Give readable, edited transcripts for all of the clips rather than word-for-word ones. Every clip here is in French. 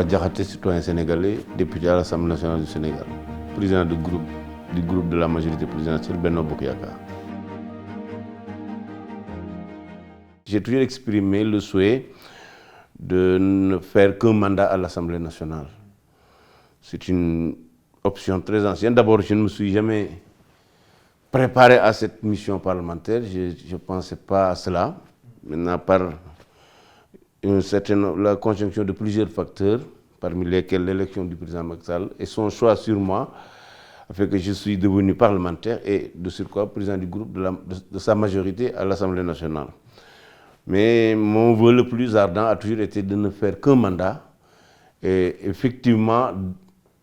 Moustapha Diakhaté, citoyen sénégalais, député à l'Assemblée nationale du Sénégal, président du groupe de la majorité présidentielle Benno Bokk Yakaar. J'ai toujours exprimé le souhait de ne faire qu'un mandat à l'Assemblée nationale. C'est une option très ancienne. D'abord, je ne me suis jamais préparé à cette mission parlementaire. Je ne pensais pas à cela. Maintenant, par la conjonction de plusieurs facteurs, parmi lesquels l'élection du président Macky Sall et son choix sur moi, a fait que je suis devenu parlementaire et de surcroît président du groupe de sa majorité à l'Assemblée nationale. Mais mon vœu le plus ardent a toujours été de ne faire qu'un mandat et effectivement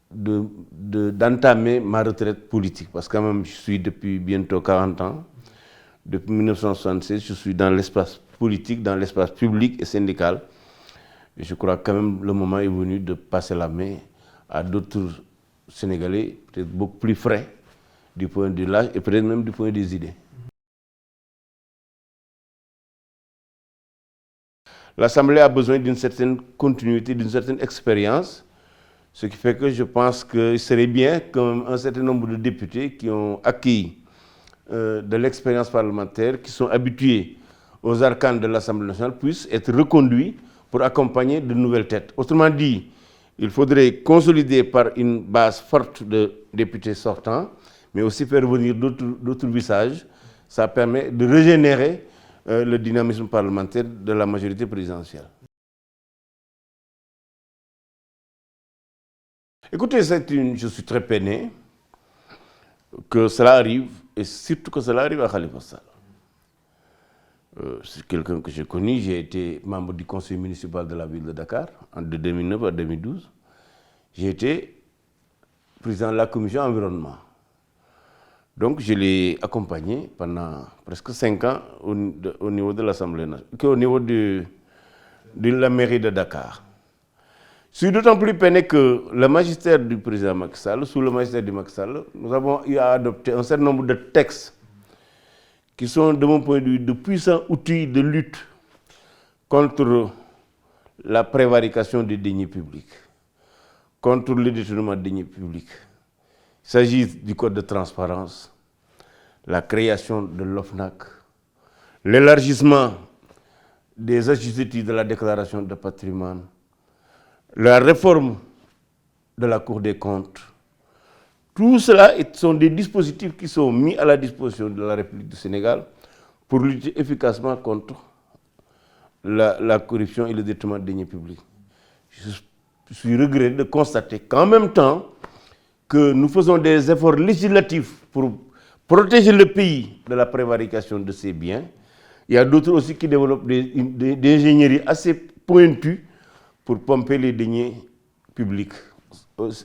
d'entamer ma retraite politique. Parce que quand même, je suis depuis bientôt 40 ans. Depuis 1976, je suis dans l'espace politique, dans l'espace public et syndical. Et je crois quand même le moment est venu de passer la main à d'autres Sénégalais, peut-être beaucoup plus frais du point de l'âge et peut-être même du point des idées. L'Assemblée a besoin d'une certaine continuité, d'une certaine expérience, ce qui fait que je pense qu'il serait bien qu'un certain nombre de députés qui ont acquis de l'expérience parlementaire, qui sont habitués aux arcanes de l'Assemblée nationale, puissent être reconduits pour accompagner de nouvelles têtes. Autrement dit, il faudrait consolider par une base forte de députés sortants, mais aussi faire venir d'autres visages. Ça permet de régénérer le dynamisme parlementaire de la majorité présidentielle. Écoutez, je suis très peiné que cela arrive, et surtout que cela arrive à Khalifa Sall. C'est quelqu'un que j'ai connu, j'ai été membre du conseil municipal de la ville de Dakar de 2009 à 2012. J'ai été président de la commission environnement. Donc je l'ai accompagné pendant presque 5 ans au niveau de l'Assemblée nationale, au niveau de la mairie de Dakar. Je suis d'autant plus peiné que le magistère du président Macky Sall, sous le magistère du Macky Sall, nous avons eu à adopter un certain nombre de textes qui sont, de mon point de vue, de puissants outils de lutte contre la prévarication des deniers publics, contre le détournement des deniers publics. Il s'agit du code de transparence, la création de l'OFNAC, l'élargissement des assujettis de la déclaration de patrimoine, la réforme de la Cour des comptes. Tout cela sont des dispositifs qui sont mis à la disposition de la République du Sénégal pour lutter efficacement contre la corruption et le détournement des deniers publics. Je suis regretté de constater qu'en même temps que nous faisons des efforts législatifs pour protéger le pays de la prévarication de ses biens, il y a d'autres aussi qui développent des ingénieries assez pointues pour pomper les deniers publics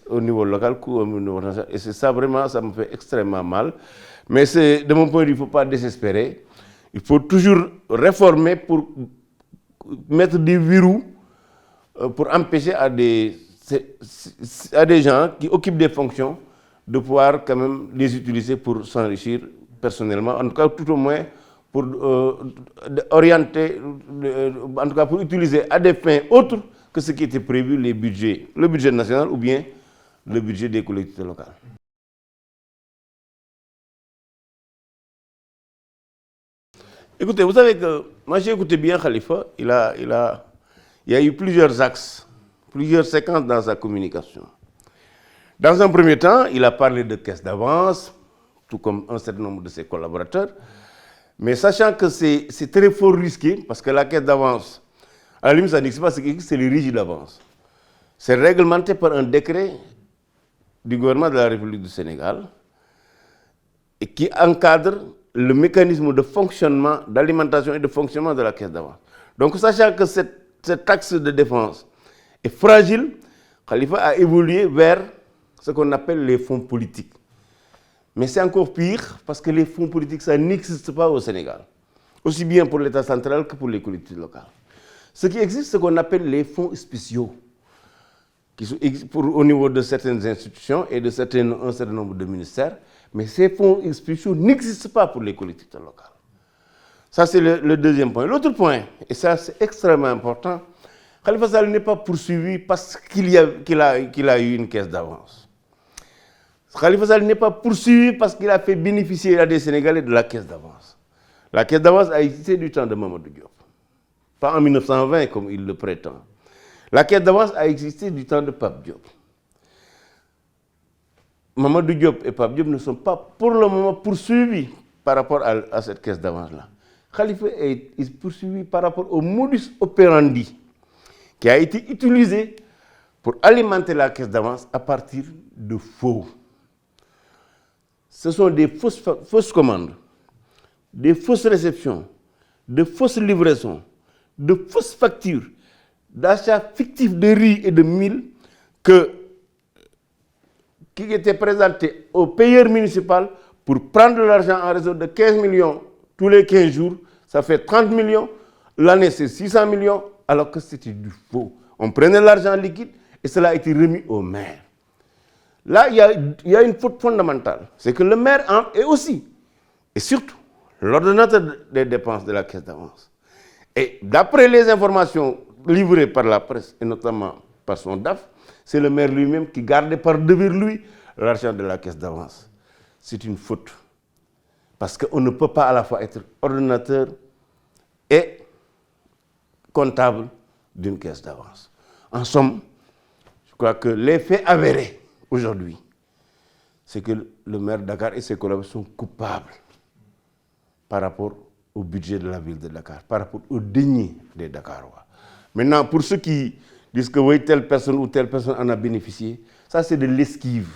au niveau local ou au niveau national. Et c'est ça vraiment, ça me fait extrêmement mal. Mais de mon point de vue, il ne faut pas désespérer. Il faut toujours réformer pour mettre des verrous pour empêcher à des gens qui occupent des fonctions de pouvoir quand même les utiliser pour s'enrichir personnellement, en tout cas tout au moins pour orienter, en tout cas pour utiliser à des fins autres que ce qui était prévu, le budget national ou bien le budget des collectivités locales. Écoutez, vous savez que moi j'ai écouté bien Khalifa, il y a eu plusieurs axes, plusieurs séquences dans sa communication. Dans un premier temps, il a parlé de caisse d'avance, tout comme un certain nombre de ses collaborateurs, mais sachant que c'est très fort risqué, parce que la caisse d'avance, à la limite, ça n'existe pas, c'est le régime d'avance. C'est réglementé par un décret du gouvernement de la République du Sénégal et qui encadre le mécanisme de fonctionnement, d'alimentation et de fonctionnement de la caisse d'avance. Donc, sachant que cet axe de défense est fragile, Khalifa a évolué vers ce qu'on appelle les fonds politiques. Mais c'est encore pire parce que les fonds politiques, ça n'existe pas au Sénégal, aussi bien pour l'État central que pour les collectivités locales. Ce qui existe, c'est ce qu'on appelle les fonds spéciaux, qui sont au niveau de certaines institutions et de un certain nombre de ministères, mais ces fonds spéciaux n'existent pas pour les collectivités locales. Ça, c'est le deuxième point. L'autre point, et ça c'est extrêmement important, Khalifa Sall n'est pas poursuivi parce qu'il a eu une caisse d'avance. Khalifa Sall n'est pas poursuivi parce qu'il a fait bénéficier à des Sénégalais de la caisse d'avance. La caisse d'avance a existé du temps de Mamadou Diop. Pas en 1920 comme il le prétend. La caisse d'avance a existé du temps de Pape Diop. Mamadou Diop et Pape Diop ne sont pas pour le moment poursuivis par rapport à cette caisse d'avance-là. Khalifa est poursuivi par rapport au modus operandi qui a été utilisé pour alimenter la caisse d'avance à partir de faux. Ce sont des fausses commandes, des fausses réceptions, de fausses livraisons, de fausses factures, d'achats fictifs de riz et de mil qui étaient présentés au payeur municipal pour prendre de l'argent en réseau de 15 millions tous les 15 jours. Ça fait 30 millions. L'année, c'est 600 millions, alors que c'était du faux. On prenait l'argent liquide et cela a été remis au maire. Là, il y a une faute fondamentale. C'est que le maire est aussi, et surtout, l'ordonnateur des dépenses de la caisse d'avance. Et d'après les informations livrées par la presse, et notamment par son DAF, c'est le maire lui-même qui gardait par devers lui l'argent de la caisse d'avance. C'est une faute. Parce qu'on ne peut pas à la fois être ordonnateur et comptable d'une caisse d'avance. En somme, je crois que les faits avérés aujourd'hui, c'est que le maire de Dakar et ses collaborateurs sont coupables par rapport au budget de la ville de Dakar, par rapport aux deniers des Dakarois. Maintenant, pour ceux qui disent que oui, telle personne ou telle personne en a bénéficié, ça c'est de l'esquive.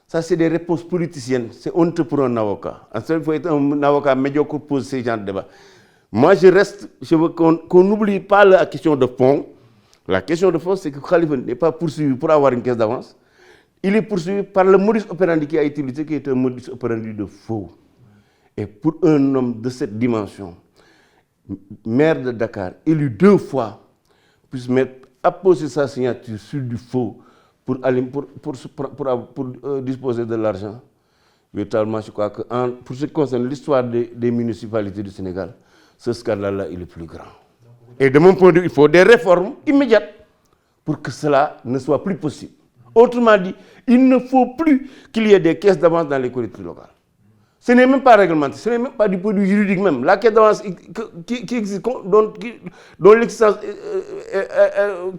Ça c'est des réponses politiciennes. C'est honteux pour un avocat. En fait, il faut être un avocat médiocre pour poser ces genres de débats. Moi, je veux qu'on n'oublie pas la question de fond. La question de fond, c'est que Khalifa n'est pas poursuivi pour avoir une caisse d'avance. Il est poursuivi par le modus operandi qui a été utilisé, qui est un modus operandi de faux. Et pour un homme de cette dimension, maire de Dakar, élu 2 fois, puisse apposer sa signature sur du faux pour disposer de l'argent, véritablement, je crois que pour ce qui concerne l'histoire des municipalités du Sénégal, ce scandale-là, il est plus grand. Et de mon point de vue, il faut des réformes immédiates pour que cela ne soit plus possible. Autrement dit, il ne faut plus qu'il y ait des caisses d'avance dans les collectivités locales. Ce n'est même pas réglementé, ce n'est même pas du point de vue juridique même. La caisse d'avance qui existe, dont l'existence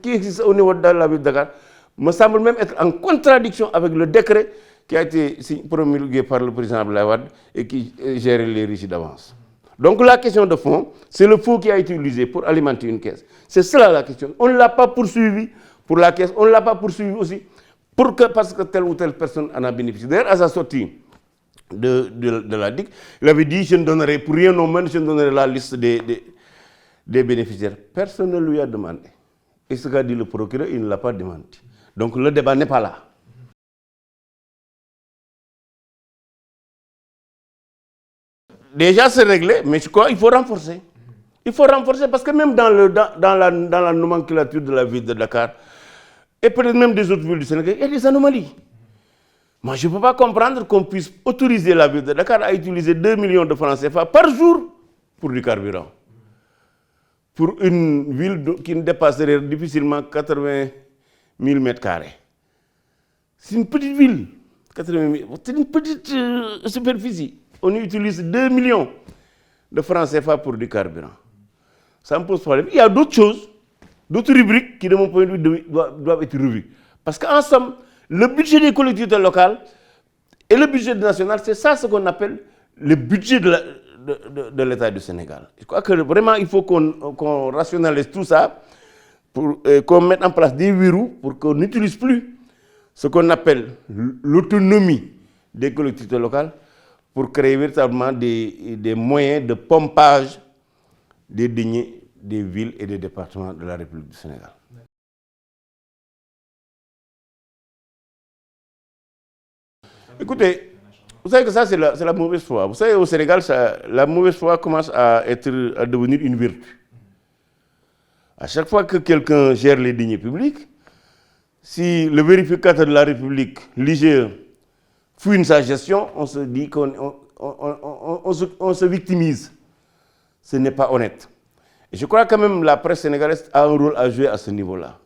qui existe au niveau de la ville de Dakar, me semble même être en contradiction avec le décret qui a été promulgué par le président Abdoulaye Wade et qui gère les riches d'avance. Donc la question de fond, c'est le faux qui a été utilisé pour alimenter une caisse. C'est cela la question. On ne l'a pas poursuivi pour la caisse, on ne l'a pas poursuivi aussi parce que telle ou telle personne en a bénéficié. D'ailleurs, à sa sortie de la DIC, il avait dit, je ne donnerai pour rien au monde, je ne donnerai la liste des bénéficiaires. Personne ne lui a demandé. Et ce qu'a dit le procureur, il ne l'a pas démenti. Donc le débat n'est pas là. Déjà c'est réglé, mais je crois qu'il faut renforcer. Il faut renforcer parce que même dans la nomenclature de la ville de Dakar, et peut-être même des autres villes du Sénégal, il y a des anomalies. Moi, je ne peux pas comprendre qu'on puisse autoriser la ville de Dakar à utiliser 2 millions de francs CFA par jour pour du carburant. Pour une ville qui ne dépasserait difficilement 80 000 m². C'est une petite ville. 80 000, c'est une petite superficie. On utilise 2 millions de francs CFA pour du carburant. Ça me pose problème. Il y a d'autres choses, d'autres rubriques qui, de mon point de vue, doivent être revues. Parce qu'en somme, le budget des collectivités locales et le budget national, c'est ça ce qu'on appelle le budget de l'État du Sénégal. Je crois que vraiment, il faut qu'on rationalise tout ça, qu'on mette en place des verrous pour qu'on n'utilise plus ce qu'on appelle l'autonomie des collectivités locales pour créer véritablement des moyens de pompage des deniers des villes et des départements de la République du Sénégal. Écoutez, vous savez que ça c'est la mauvaise foi. Vous savez, au Sénégal, la mauvaise foi commence à devenir une vertu. À chaque fois que quelqu'un gère les deniers publics, si le vérificateur de la République, l'IGE, fouine sa gestion, on se dit qu'on se victimise. Ce n'est pas honnête. Et je crois quand même que la presse sénégalaise a un rôle à jouer à ce niveau-là.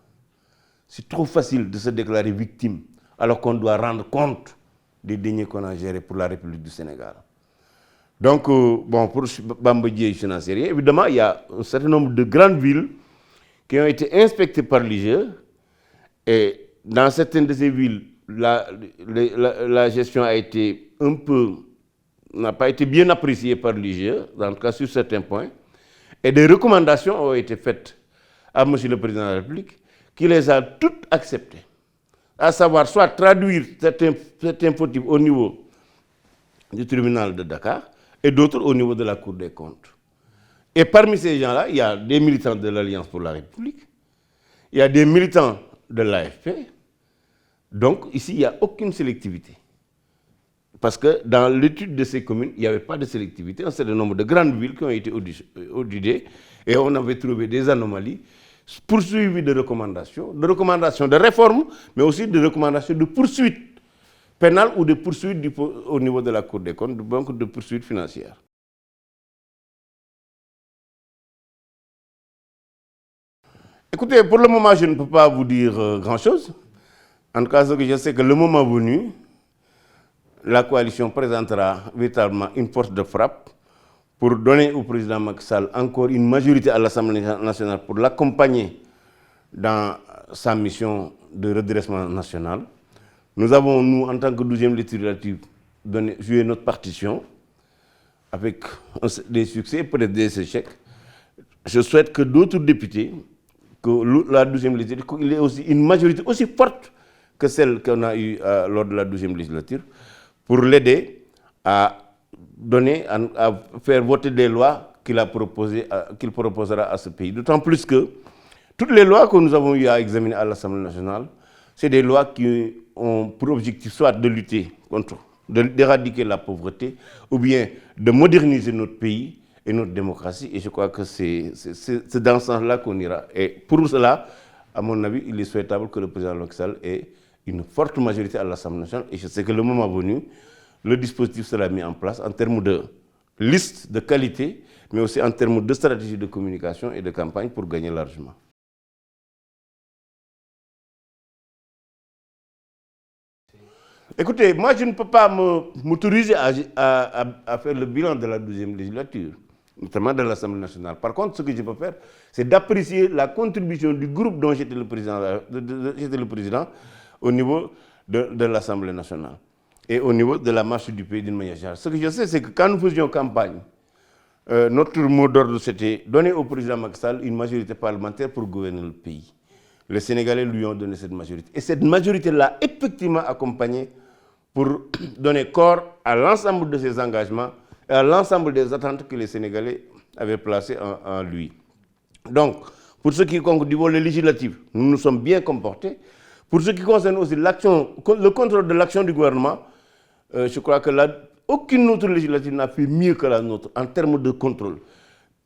C'est trop facile de se déclarer victime alors qu'on doit rendre compte des deniers qu'on a gérés pour la République du Sénégal. Donc, bon, pour Bambadji, je n'en sais rien. Évidemment, il y a un certain nombre de grandes villes qui ont été inspectées par l'IGE. Et dans certaines de ces villes, la gestion a été n'a pas été bien appréciée par l'IGE, en tout cas sur certains points. Et des recommandations ont été faites à M. le Président de la République, qui les a toutes acceptées. À savoir, soit traduire certains fautifs au niveau du tribunal de Dakar et d'autres au niveau de la Cour des comptes. Et parmi ces gens-là, il y a des militants de l'Alliance pour la République, il y a des militants de l'AFP. Donc ici, il n'y a aucune sélectivité. Parce que dans l'étude de ces communes, il n'y avait pas de sélectivité. Un certain nombre de grandes villes qui ont été auditées et on avait trouvé des anomalies poursuivies de recommandations de réforme, mais aussi de recommandations de poursuites pénales ou de poursuites au niveau de la Cour des comptes, donc de poursuites financières. Écoutez, pour le moment, je ne peux pas vous dire grand-chose. En tout cas, ce que je sais que le moment venu, la coalition présentera véritablement une force de frappe pour donner au président Macky Sall encore une majorité à l'Assemblée nationale pour l'accompagner dans sa mission de redressement national. Nous avons, nous, en tant que 12e législative, joué notre partition avec des succès et peut-être des échecs. Je souhaite que d'autres députés, que la 12e législature, qu'il y ait aussi une majorité aussi forte que celle qu'on a eue lors de la 12e législature, pour l'aider à faire voter des lois qu'il proposera à ce pays. D'autant plus que toutes les lois que nous avons eu à examiner à l'Assemblée nationale, c'est des lois qui ont pour objectif soit de lutter contre, d'éradiquer la pauvreté, ou bien de moderniser notre pays et notre démocratie. Et je crois que c'est dans ce sens-là qu'on ira. Et pour cela, à mon avis, il est souhaitable que le président Macky Sall ait une forte majorité à l'Assemblée nationale. Et je sais que le moment venu, le dispositif sera mis en place en termes de liste de qualité, mais aussi en termes de stratégie de communication et de campagne pour gagner largement. Écoutez, moi je ne peux pas m'autoriser à faire le bilan de la 12e législature, notamment de l'Assemblée nationale. Par contre, ce que je peux faire, c'est d'apprécier la contribution du groupe dont j'étais le président au niveau de l'Assemblée nationale et au niveau de la marche du pays d'une manière générale. Ce que je sais, c'est que quand nous faisions campagne, notre mot d'ordre, c'était donner au président Macky Sall une majorité parlementaire pour gouverner le pays. Les Sénégalais lui ont donné cette majorité. Et cette majorité l'a effectivement accompagné pour donner corps à l'ensemble de ses engagements et à l'ensemble des attentes que les Sénégalais avaient placées en lui. Donc, pour ce qui concerne du volet législatif, nous nous sommes bien comportés. Pour ce qui concerne aussi le contrôle de l'action du gouvernement, je crois que aucune autre législative n'a fait mieux que la nôtre en termes de contrôle.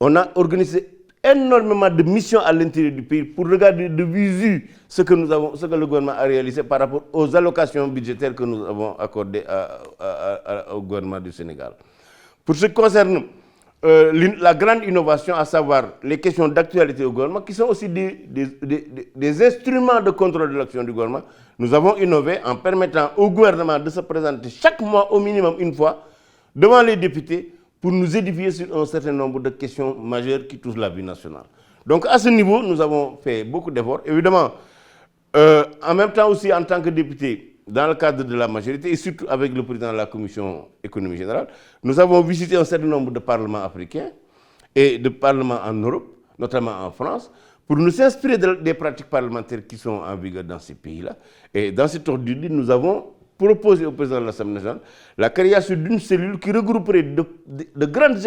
On a organisé énormément de missions à l'intérieur du pays pour regarder de visu ce que le gouvernement a réalisé par rapport aux allocations budgétaires que nous avons accordées au gouvernement du Sénégal. Pour ce qui concerne la grande innovation, à savoir les questions d'actualité au gouvernement, qui sont aussi des instruments de contrôle de l'action du gouvernement, nous avons innové en permettant au gouvernement de se présenter chaque mois au minimum une fois devant les députés pour nous édifier sur un certain nombre de questions majeures qui touchent la vie nationale. Donc à ce niveau, nous avons fait beaucoup d'efforts. Évidemment, en même temps aussi en tant que député, dans le cadre de la majorité, et surtout avec le président de la Commission économique générale, nous avons visité un certain nombre de parlements africains et de parlements en Europe, notamment en France, pour nous inspirer des pratiques parlementaires qui sont en vigueur dans ces pays-là. Et dans cette ordre d'idée, nous avons proposé au président de l'Assemblée nationale la création d'une cellule qui regrouperait de grandes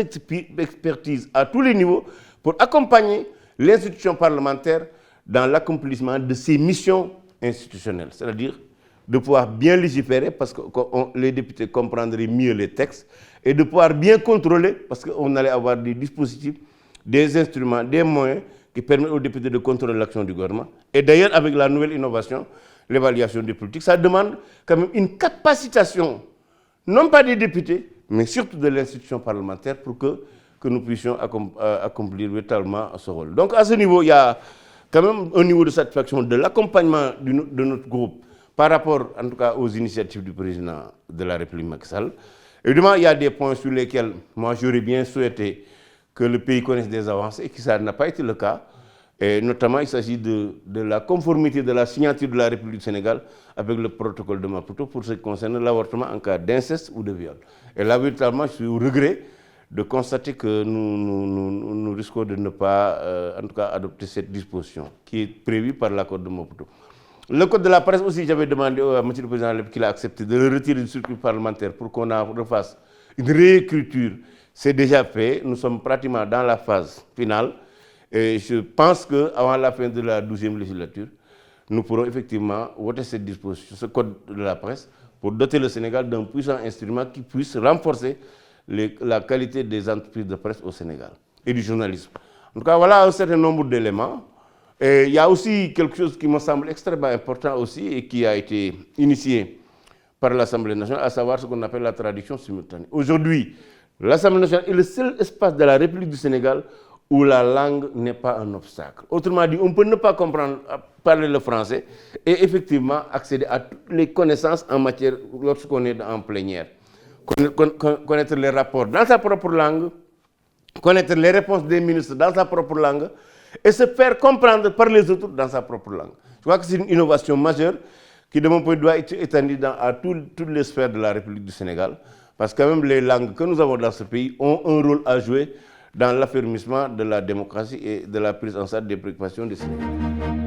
expertises à tous les niveaux pour accompagner l'institution parlementaire dans l'accomplissement de ses missions institutionnelles, c'est-à-dire de pouvoir bien légiférer parce que les députés comprendraient mieux les textes et de pouvoir bien contrôler parce qu'on allait avoir des dispositifs, des instruments, des moyens qui permettent aux députés de contrôler l'action du gouvernement. Et d'ailleurs, avec la nouvelle innovation, l'évaluation des politiques, ça demande quand même une capacitation, non pas des députés, mais surtout de l'institution parlementaire pour que que nous puissions accomplir véritablement ce rôle. Donc à ce niveau, il y a quand même un niveau de satisfaction de l'accompagnement de notre groupe par rapport en tout cas aux initiatives du président de la République Macky Sall. Évidemment, il y a des points sur lesquels moi j'aurais bien souhaité que le pays connaisse des avancées et que ça n'a pas été le cas. Et notamment, il s'agit de la conformité de la signature de la République du Sénégal avec le protocole de Maputo pour ce qui concerne l'avortement en cas d'inceste ou de viol. Et là, véritablement, je suis au regret de constater que nous risquons de ne pas, en tout cas, adopter cette disposition qui est prévue par l'accord de Maputo. Le code de la presse aussi, j'avais demandé à M. le Président qu'il a accepté de le retirer du circuit parlementaire pour qu'on en refasse une réécriture. C'est déjà fait, nous sommes pratiquement dans la phase finale et je pense qu'avant la fin de la 12e législature, nous pourrons effectivement voter cette disposition, ce code de la presse, pour doter le Sénégal d'un puissant instrument qui puisse renforcer la qualité des entreprises de presse au Sénégal et du journalisme. En tout cas, voilà un certain nombre d'éléments. Et il y a aussi quelque chose qui me semble extrêmement important aussi et qui a été initié par l'Assemblée nationale, à savoir ce qu'on appelle la traduction simultanée. Aujourd'hui, l'Assemblée nationale est le seul espace de la République du Sénégal où la langue n'est pas un obstacle. Autrement dit, on peut ne pas comprendre, parler le français et effectivement accéder à toutes les connaissances en matière lorsqu'on est en plénière. Connaître les rapports dans sa propre langue, connaître les réponses des ministres dans sa propre langue et se faire comprendre par les autres dans sa propre langue. Je crois que c'est une innovation majeure qui, de mon point de vue, doit être étendue à toutes les sphères de la République du Sénégal, parce que même les langues que nous avons dans ce pays ont un rôle à jouer dans l'affermissement de la démocratie et de la prise en charge des préoccupations des Sénégalais.